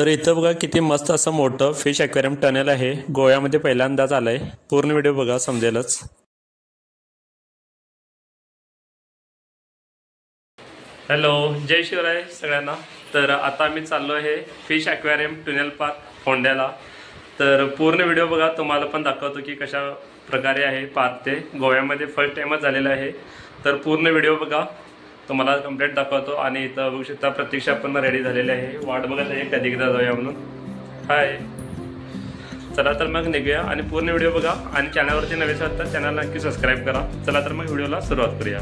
तर इथं बघा किती मस्त असं मोठं फिश ॲक्वेरियम टनेल आहे. गोव्यामध्ये पहिल्यांदाच आलंय. पूर्ण व्हिडिओ बघा समजेलच. हॅलो, जय शिवराय सगळ्यांना. तर आता आम्ही चाललो आहे फिश ॲक्वेरियम टनेल पार्क फोंड्याला. तर पूर्ण व्हिडिओ बघा, तुम्हाला पण दाखवतो की कशा प्रकारे आहे पार्क. ते गोव्यामध्ये फर्स्ट टाइमच झालेलं आहे. तर पूर्ण व्हिडिओ बघा, तुम्हाला कंप्लीट दाखवतो. आणि इथं बघू शकता प्रतीक्षा पण रेडी झालेली आहे, वाट बघत आहे कधी एकदा जाऊया म्हणून. हाय, चला तर मग निघूया आणि पूर्ण व्हिडिओ बघा. आणि चॅनलवरती नवे असाल तर चॅनल नक्की सबस्क्राईब करा. चला तर मग व्हिडिओला सुरुवात करूया.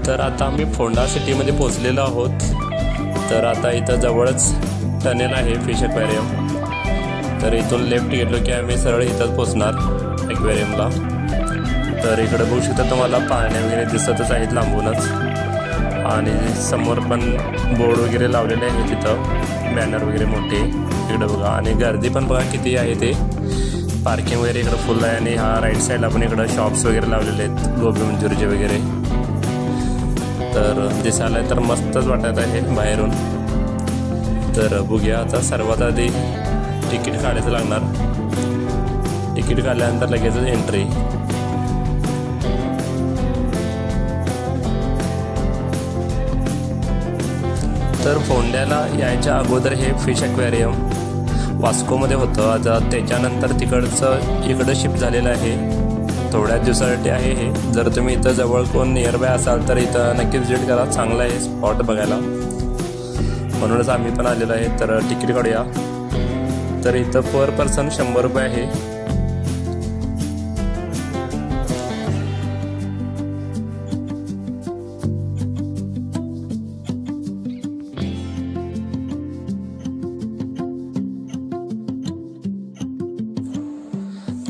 तर आता आम्ही फोंडा सिटीमध्ये पोहोचलेलो आहोत. तर आता इथं जवळच टनेल आहे फिश ॲक्वेरियम. तर इथून लेफ्ट गेलो की आम्ही सरळ इथंच पोचणार ॲक्वेरियमला. तर इकडे बघू शकता तुम्हाला पाळण्या वगैरे दिसतच आहेत लांबूनच. आणि समोर पण बोर्ड वगैरे लावलेले आहेत, तिथं बॅनर वगैरे मोठे इकडे बघा. आणि गर्दी पण बघा किती आहे. ते पार्किंग वगैरे इकडं फुल आहे. आणि हा राईट साईडला पण इकडं शॉप्स वगैरे लावलेले आहेत, गोबी मंचुरीचे वगैरे. तर दिसायला तर मस्तच वाटत आहे बाहेरून. तर बघूया आता. सर्वात आधी तिकीट काढायचं लागणार. तिकीट काढल्यानंतर लगेचच एंट्री. तर फोंड्याला यायच्या अगोदर हे फिश ॲक्वेरियम वास्कोमध्ये होतं. आता त्याच्यानंतर इकडं शिफ्ट झालेलं आहे. थोड्याच दिवसासाठी आहे हे. जर तुम्ही इथं जवळ कोण नियर बाय असाल तर इथं नक्की व्हिजिट करा. चांगलं आहे स्पॉट बघायला, म्हणूनच आम्ही पण आलेलो आहे. तर तिकीट काढूया. तर इथं पर पर्सन 100 रुपये आहे.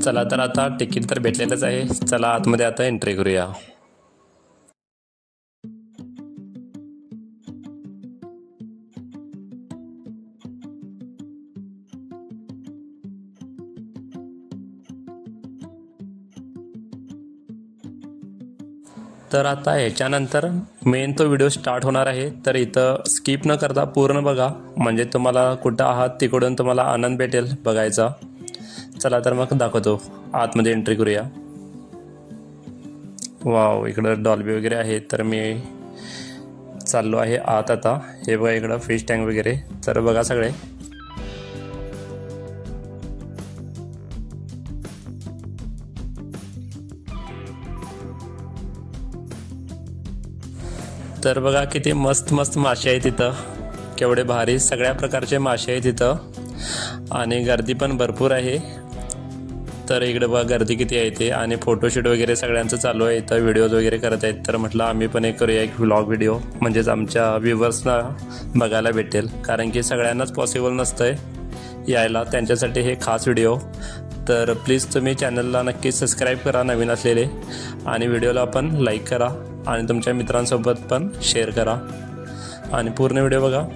चला तर आता तिकीट तर भेटलेलंच आहे. चला आतमध्ये आता एंट्री करूया. तर आता ह्याच्यानंतर मेन तो व्हिडिओ स्टार्ट होणार आहे. तर इथं स्किप न करता पूर्ण बघा, म्हणजे तुम्हाला कुठं आहात तिकडून तुम्हाला आनंद भेटेल बघायचा. चला तर मग दाखवतो. आतमध्ये एंट्री करूया. वाव, इकडं डॉल्बी वगैरे आहे. तर मी चाललो आहे आत आता. हे बघा इकडं फिश टँक वगैरे. तर बघा सगळे. तर बघा किती मस्त मस्त मासे आहेत तिथं, केवढे भारी. सगळ्या प्रकारचे मासे आहेत तिथं. आणि गर्दी पण भरपूर आहे. तर इकडे बघा गर्दी किती आहे ते. आणि फोटोशूट वगैरे सगळ्यांचं चालू आहे इथं, व्हिडिओज वगैरे करत आहेत. तर म्हटलं आम्ही पण एक करूया, एक व्लॉग व्हिडिओ, म्हणजेच आमच्या व्ह्युअर्सना बघायला भेटेल. कारण की सगळ्यांनाच पॉसिबल नसतंय यायला, त्यांच्यासाठी हे खास व्हिडिओ. तर प्लीज तुम्ही चॅनलला नक्की सबस्क्राईब करा नवीन असलेले. आणि व्हिडिओला पण लाईक करा. आणि तुमच्या मित्रांसोबत पण शेअर करा. आणि पूर्ण व्हिडिओ बघा.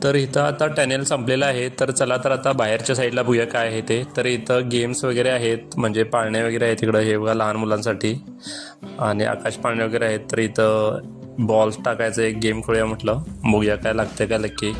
तर इथं आता टनेल संपलेलं आहे. तर चला तर आता बाहेरच्या साईडला बघूया काय आहे ते. तर इथं गेम्स वगैरे आहेत, म्हणजे पाळणे वगैरे आहेत इकडं. हे बघा लहान मुलांसाठी आणि आकाश पाळणे वगैरे आहेत. तर इथं बॉल्स टाकायचं एक गेम खेळूया म्हटलं, बघूया काय लागतंय का लक्की.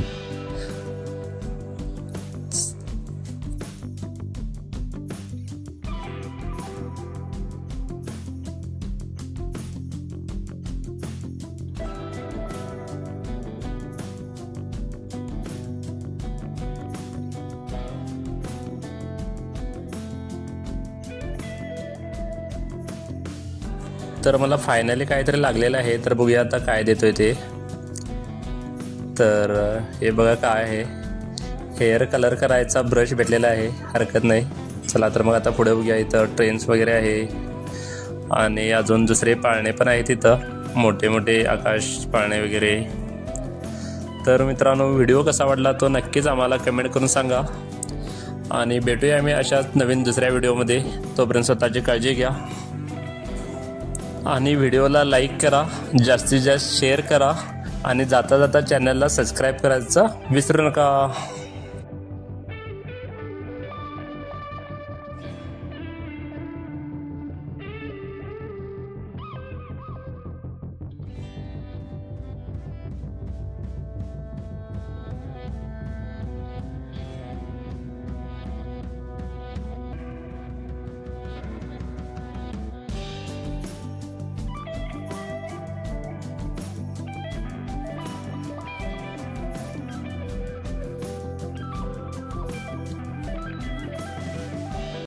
तर मला फायनली काहीतरी लागलेलं आहे. तर बघूया आता काय देतोय ते. तर हे बघा काय आहे, हेअर कलर करायचा ब्रश भेटलेला आहे, हरकत नाही. चला तर मग आता पुढे बघूया. इथं ट्रेन्स वगैरे आहे आणि अजून दुसरे पाळणे पण आहेत इथं, मोठे मोठे आकाश पाळणे वगैरे. तर मित्रांनो, व्हिडिओ कसा वाटला तो नक्कीच आम्हाला कमेंट करून सांगा आणि भेटूया आम्ही अशाच नवीन दुसऱ्या व्हिडिओमध्ये. तोपर्यंत स्वतःची काळजी घ्या आणि व्हिडिओला लाईक करा, जास्तीत जास्त शेअर करा आणि जाता जाता चॅनलला सबस्क्राईब करायचं विसरू नका.